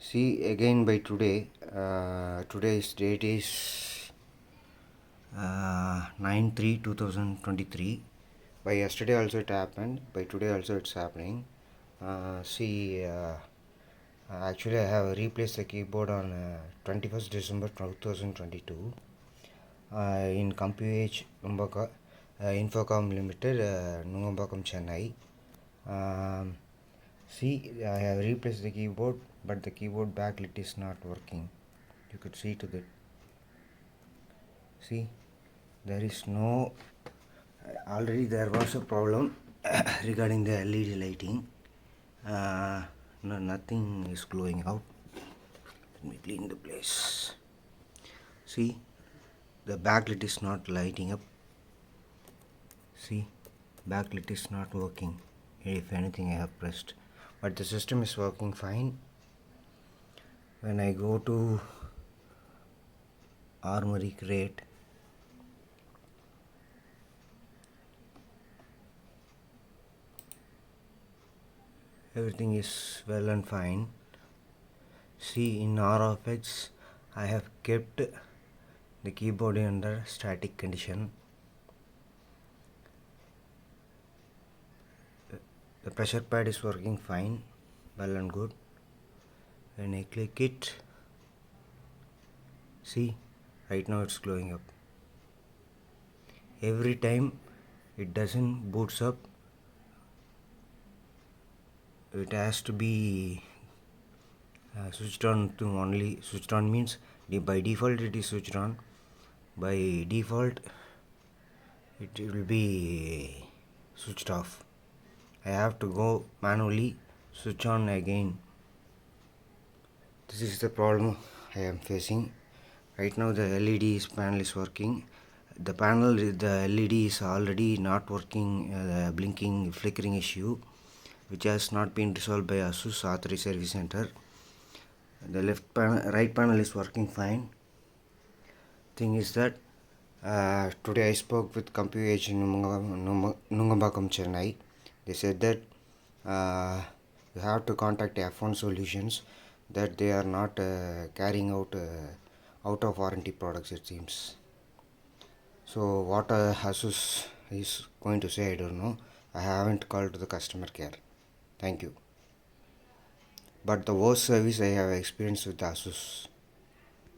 See again by today. Today's date is 9/3/2023. By yesterday also it happened. By today also it's happening. Actually I have replaced the keyboard on 21st December 2022 in COMPUAGE INFOCOM Limited, NUNGAMBAKKAM, Chennai. I have replaced the keyboard, but the keyboard backlit is not working. You could see to that. See, there is no. Already there was a problem regarding the LED lighting. No, nothing is glowing out. Let me clean the place. See, the backlit is not lighting up. See, backlit is not working. If anything I have pressed, but the system is working fine. When I go to Armory Crate, everything is well and fine. See, in RFX I have kept the keyboard under static condition. The pressure pad is working fine, well and good. When I click it, see, right now it's glowing up. Every time it doesn't boots up, it has to be switched on to only. Switched on means by default it is switched on. By default it will be switched off. I have to go manually switch on again. This is the problem I am facing. Right now the panel is working. The LED is already not working, blinking, flickering issue, which has not been resolved by ASUS Authorized Service Center. The right panel is working fine. Thing is that today I spoke with COMPUAGE in Nungambakkam, Chennai. They said that you have to contact F1 Solutions, that they are not carrying out of warranty products, it seems. So what ASUS is going to say, I don't know. I haven't called to the customer care. Thank you. But the worst service I have experienced with ASUS.